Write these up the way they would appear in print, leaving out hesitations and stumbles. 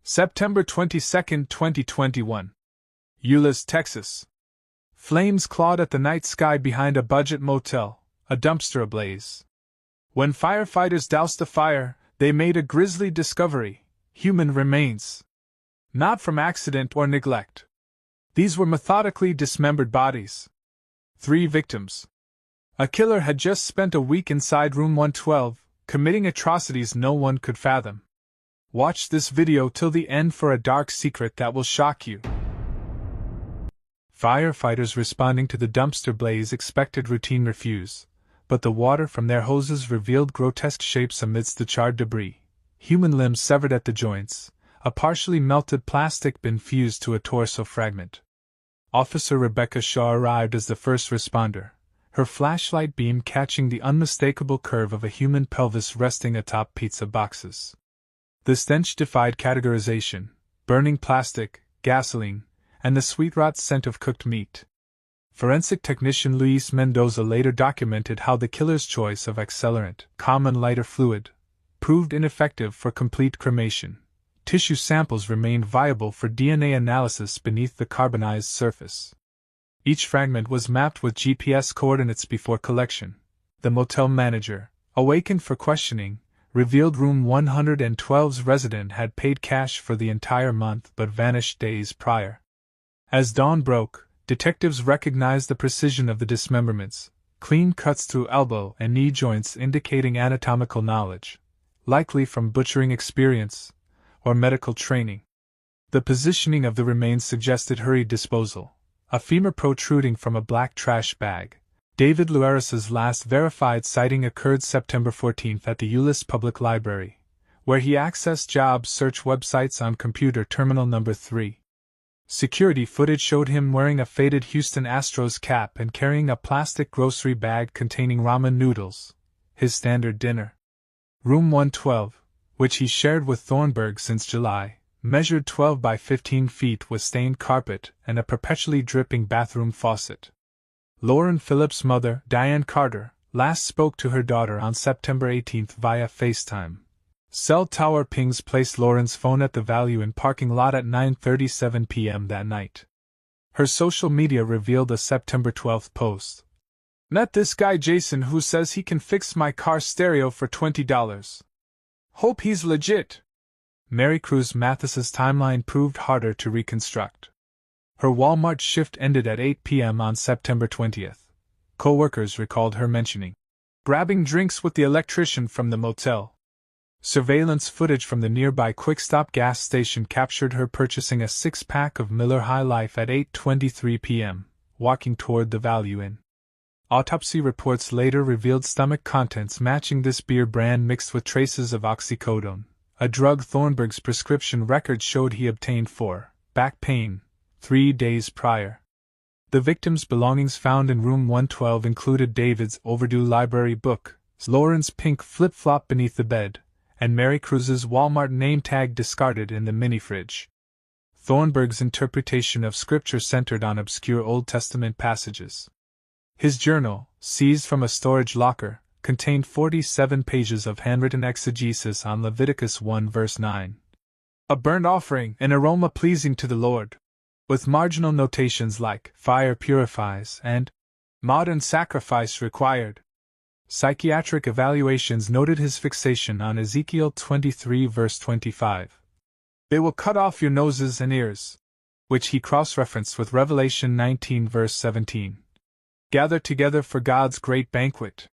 September 22, 2021. Euless, Texas. Flames clawed at the night sky behind a budget motel, a dumpster ablaze. When firefighters doused the fire, they made a grisly discovery: human remains. Not from accident or neglect. These were methodically dismembered bodies. 3 victims. A killer had just spent a week inside room 112, committing atrocities no one could fathom. Watch this video till the end for a dark secret that will shock you. Firefighters responding to the dumpster blaze expected routine refuse, but the water from their hoses revealed grotesque shapes amidst the charred debris: human limbs severed at the joints, a partially melted plastic bin fused to a torso fragment. Officer Rebecca Shaw arrived as the first responder, her flashlight beam catching the unmistakable curve of a human pelvis resting atop pizza boxes. The stench defied categorization: burning plastic, gasoline, and the sweet rot scent of cooked meat. Forensic technician Luis Mendoza later documented how the killer's choice of accelerant, common lighter fluid, proved ineffective for complete cremation. Tissue samples remained viable for DNA analysis beneath the carbonized surface. Each fragment was mapped with GPS coordinates before collection. The motel manager, awakened for questioning, revealed room 112's resident had paid cash for the entire month but vanished days prior. As dawn broke, detectives recognized the precision of the dismemberments: clean cuts through elbow and knee joints indicating anatomical knowledge, likely from butchering experience or medical training. The positioning of the remains suggested hurried disposal, a femur protruding from a black trash bag. David Luaris's last verified sighting occurred September 14 at the Euless Public Library, where he accessed job search websites on computer terminal number 3. Security footage showed him wearing a faded Houston Astros cap and carrying a plastic grocery bag containing ramen noodles, his standard dinner. Room 112, which he shared with Thornburg since July, measured 12 by 15 feet with stained carpet and a perpetually dripping bathroom faucet. Lauren Phillips' mother, Diane Carter, last spoke to her daughter on September 18 via FaceTime. Cell tower pings placed Lauren's phone at the Value-In parking lot at 9:37 p.m. that night. Her social media revealed a September 12 post. "Met this guy Jason who says he can fix my car stereo for $20. Hope he's legit." Mary Cruz Mathis's timeline proved harder to reconstruct. Her Walmart shift ended at 8 p.m. on September 20th. Co-workers recalled her mentioning grabbing drinks with the electrician from the motel. Surveillance footage from the nearby Quick-Stop gas station captured her purchasing a 6-pack of Miller High Life at 8:23 p.m., walking toward the Value-In. Autopsy reports later revealed stomach contents matching this beer brand mixed with traces of oxycodone, a drug Thornburg's prescription records showed he obtained for back pain 3 days prior. The victim's belongings found in room 112 included David's overdue library book, Lauren's pink flip-flop beneath the bed, and Mary Cruz's Walmart name tag discarded in the mini-fridge. Thornburg's interpretation of scripture centered on obscure Old Testament passages. His journal, seized from a storage locker, contained 47 pages of handwritten exegesis on Leviticus 1 verse 9. A burnt offering, an aroma pleasing to the Lord, with marginal notations like fire purifies and modern sacrifice required. Psychiatric evaluations noted his fixation on Ezekiel 23 verse 25. "They will cut off your noses and ears," which he cross-referenced with Revelation 19 verse 17. "Gather together for God's great banquet."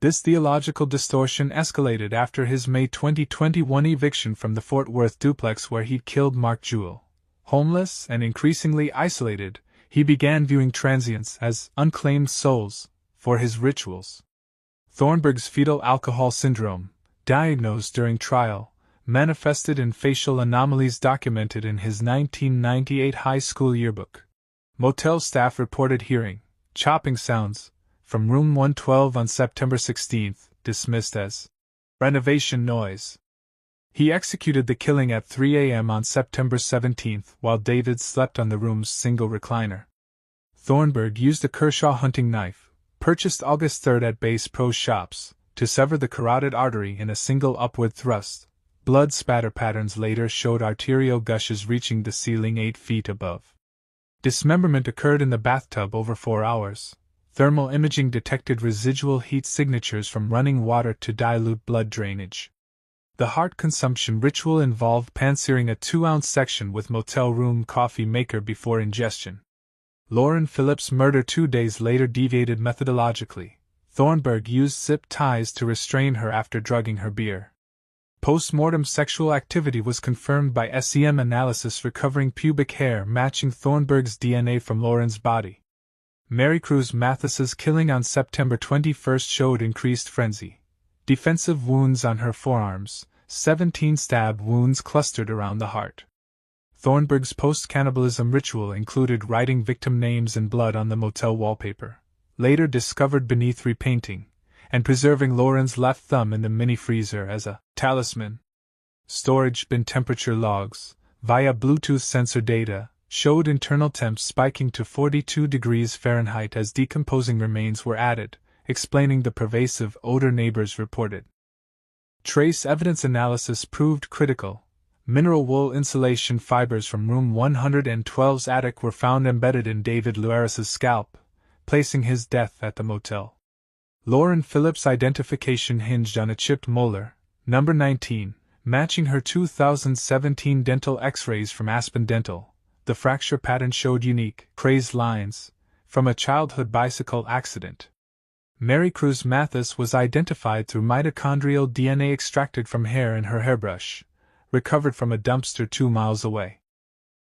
This theological distortion escalated after his May 2021 eviction from the Fort Worth duplex where he'd killed Mark Jewell. Homeless and increasingly isolated, he began viewing transients as unclaimed souls for his rituals. Thornburg's fetal alcohol syndrome, diagnosed during trial, manifested in facial anomalies documented in his 1998 high school yearbook. Motel staff reported hearing chopping sounds from room 112 on September 16, dismissed as renovation noise. He executed the killing at 3 a.m. on September 17 while David slept on the room's single recliner. Thornburg used a Kershaw hunting knife, purchased August 3 at Bass Pro Shops, to sever the carotid artery in a single upward thrust, blood spatter patterns later showed arterial gushes reaching the ceiling 8 feet above. Dismemberment occurred in the bathtub over 4 hours. Thermal imaging detected residual heat signatures from running water to dilute blood drainage. The heart consumption ritual involved pan-searing a 2-ounce section with motel room coffee maker before ingestion. Lauren Phillips' murder 2 days later deviated methodologically. Thornburg used zip ties to restrain her after drugging her beer. Post-mortem sexual activity was confirmed by SEM analysis recovering pubic hair matching Thornburg's DNA from Lauren's body. Mary Cruz Mathis's killing on September 21 showed increased frenzy. Defensive wounds on her forearms, 17 stab wounds clustered around the heart. Thornburg's post-cannibalism ritual included writing victim names in blood on the motel wallpaper, later discovered beneath repainting, and preserving Lauren's left thumb in the mini-freezer as a talisman. Storage bin temperature logs, via Bluetooth sensor data, showed internal temps spiking to 42 degrees Fahrenheit as decomposing remains were added, explaining the pervasive odor neighbors reported. Trace evidence analysis proved critical. Mineral wool insulation fibers from room 112's attic were found embedded in David Luaris's scalp, placing his death at the motel. Lauren Phillips' identification hinged on a chipped molar, number 19, matching her 2017 dental X-rays from Aspen Dental. The fracture pattern showed unique, crazed lines, from a childhood bicycle accident. Mary Cruz Mathis was identified through mitochondrial DNA extracted from hair in her hairbrush, recovered from a dumpster 2 miles away.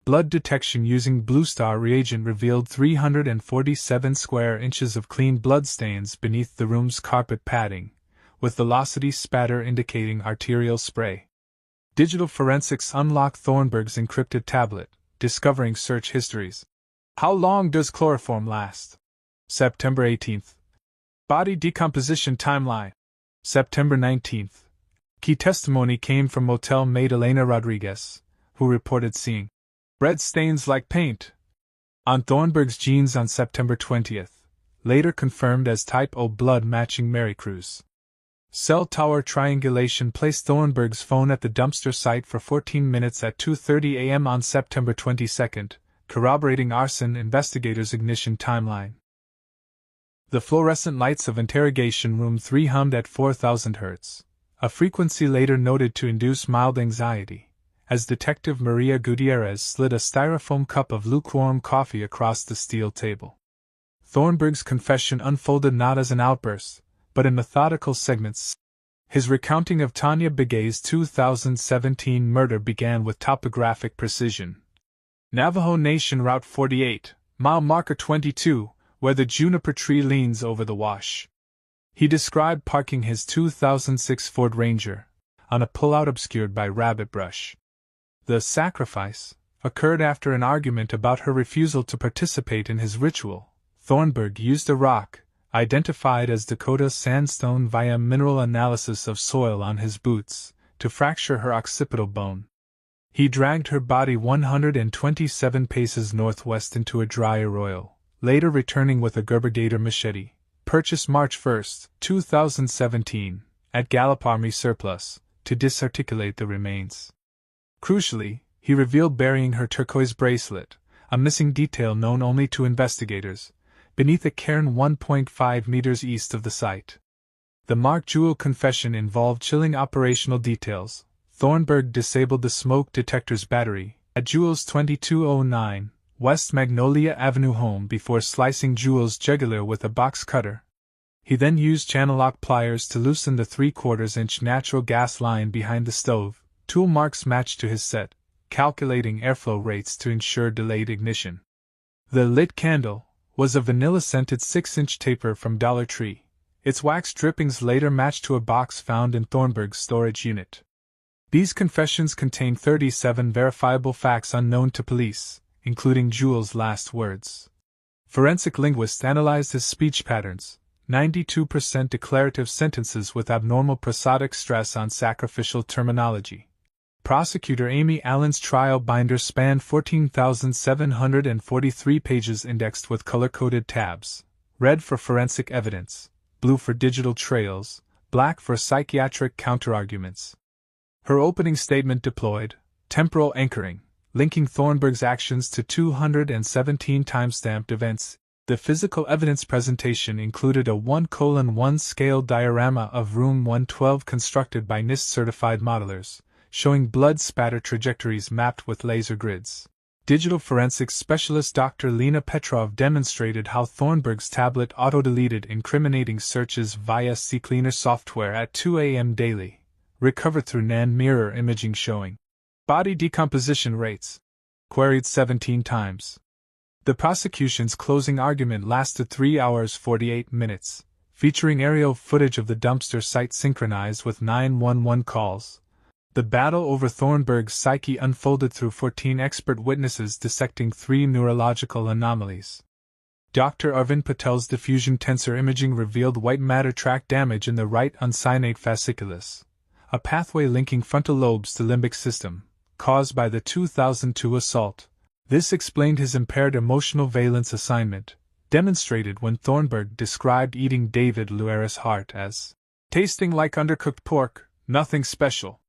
Blood detection using Blue Star reagent revealed 347 square inches of clean bloodstains beneath the room's carpet padding, with velocity spatter indicating arterial spray. Digital forensics unlocked Thornburg's encrypted tablet, discovering search histories. How long does chloroform last? September 18th. Body decomposition timeline. September 19th. Key testimony came from motel maid Elena Rodriguez, who reported seeing red stains like paint on Thornburg's jeans on September 20th, later confirmed as type O blood matching Mary Cruz. Cell tower triangulation placed Thornburg's phone at the dumpster site for 14 minutes at 2:30 a.m. on September 22nd, corroborating arson investigators' ignition timeline. The fluorescent lights of interrogation room 3 hummed at 4,000 Hz, a frequency later noted to induce mild anxiety, as Detective Maria Gutierrez slid a styrofoam cup of lukewarm coffee across the steel table. Thornburg's confession unfolded not as an outburst, but in methodical segments. His recounting of Tanya Begay's 2017 murder began with topographic precision. Navajo Nation Route 48, mile marker 22, where the juniper tree leans over the wash. He described parking his 2006 Ford Ranger on a pullout obscured by rabbit brush. The sacrifice occurred after an argument about her refusal to participate in his ritual. Thornburg used a rock, identified as Dakota sandstone via mineral analysis of soil on his boots, to fracture her occipital bone. He dragged her body 127 paces northwest into a dry arroyo, later returning with a Gerber-Gator machete, purchased March 1, 2017, at Gallup Army Surplus, to disarticulate the remains. Crucially, he revealed burying her turquoise bracelet, a missing detail known only to investigators, beneath a cairn 1.5 meters east of the site. The Mark Jewell confession involved chilling operational details. Thornburg disabled the smoke detector's battery at Jewell's 2209 West Magnolia Avenue home before slicing Jewell's jugular with a box cutter. He then used channel lock pliers to loosen the 3/4-inch natural gas line behind the stove, tool marks matched to his set, calculating airflow rates to ensure delayed ignition. The lit candle was a vanilla-scented 6-inch taper from Dollar Tree. Its wax drippings later matched to a box found in Thornburg's storage unit. These confessions contain 37 verifiable facts unknown to police, including Jewell's last words. Forensic linguists analyzed his speech patterns, 92% declarative sentences with abnormal prosodic stress on sacrificial terminology. Prosecutor Amy Allen's trial binder spanned 14,743 pages indexed with color-coded tabs, red for forensic evidence, blue for digital trails, black for psychiatric counterarguments. Her opening statement deployed temporal anchoring, linking Thornburg's actions to 217 time-stamped events. The physical evidence presentation included a 1:1 scale diorama of Room 112 constructed by NIST-certified modelers, showing blood spatter trajectories mapped with laser grids. Digital forensics specialist Dr. Lena Petrov demonstrated how Thornburg's tablet auto-deleted incriminating searches via CCleaner software at 2 a.m. daily, recovered through NAND mirror imaging showing body decomposition rates, queried 17 times. The prosecution's closing argument lasted 3 hours 48 minutes, featuring aerial footage of the dumpster site synchronized with 911 calls. The battle over Thornburg's psyche unfolded through 14 expert witnesses dissecting 3 neurological anomalies. Dr. Arvind Patel's diffusion tensor imaging revealed white matter tract damage in the right uncyanate fasciculus, a pathway linking frontal lobes to limbic system, caused by the 2002 assault. This explained his impaired emotional valence assignment, demonstrated when Thornburg described eating David Luera's heart as tasting like undercooked pork, nothing special.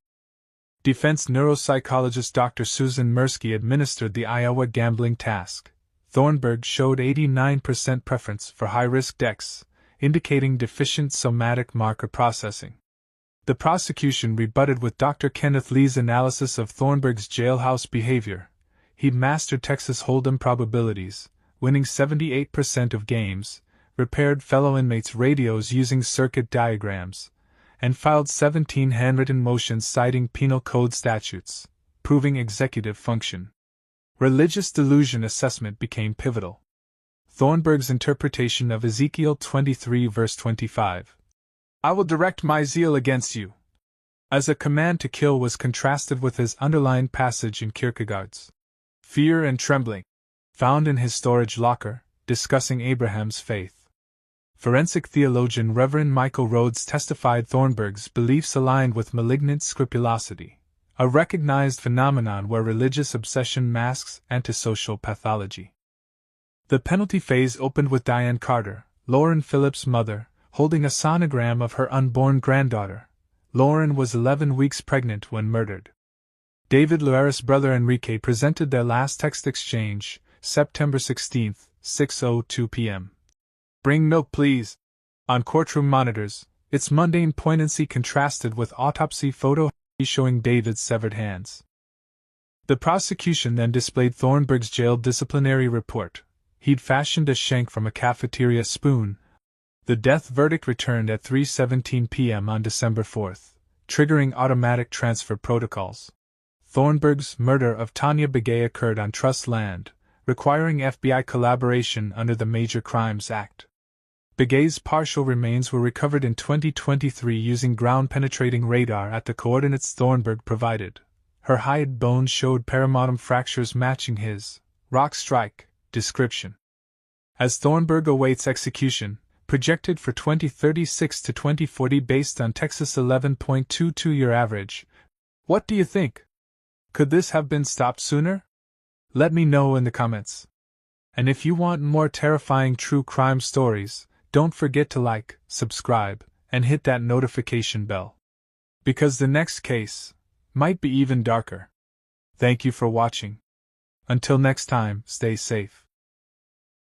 Defense neuropsychologist Dr. Susan Mirsky administered the Iowa gambling task. Thornburg showed 89% preference for high-risk decks, indicating deficient somatic marker processing. The prosecution rebutted with Dr. Kenneth Lee's analysis of Thornburg's jailhouse behavior. He mastered Texas Hold'em probabilities, winning 78% of games, repaired fellow inmates' radios using circuit diagrams, and filed 17 handwritten motions citing penal code statutes, proving executive function. Religious delusion assessment became pivotal. Thornburg's interpretation of Ezekiel 23 verse 25, "I will direct my zeal against you," as a command to kill was contrasted with his underlined passage in Kierkegaard's Fear and Trembling, found in his storage locker, discussing Abraham's faith. Forensic theologian Reverend Michael Rhodes testified Thornburg's beliefs aligned with malignant scrupulosity, a recognized phenomenon where religious obsession masks antisocial pathology. The penalty phase opened with Diane Carter, Lauren Phillips' mother, holding a sonogram of her unborn granddaughter. Lauren was 11 weeks pregnant when murdered. David Luera's brother Enrique presented their last text exchange, September 16, 6:02 p.m. "Bring milk, please." On courtroom monitors, its mundane poignancy contrasted with autopsy photo showing David's severed hands. The prosecution then displayed Thornburg's jail disciplinary report. He'd fashioned a shank from a cafeteria spoon. The death verdict returned at 3:17 p.m. on December 4, triggering automatic transfer protocols. Thornburg's murder of Tanya Begay occurred on trust land, requiring FBI collaboration under the Major Crimes Act. Begay's partial remains were recovered in 2023 using ground-penetrating radar at the coordinates Thornburg provided. Her hide bones showed perimonum fractures matching his rock strike description. As Thornburg awaits execution, projected for 2036 to 2040 based on Texas 11.22-year average, what do you think? Could this have been stopped sooner? Let me know in the comments. And if you want more terrifying true crime stories, don't forget to like, subscribe, and hit that notification bell. Because the next case might be even darker. Thank you for watching. Until next time, stay safe.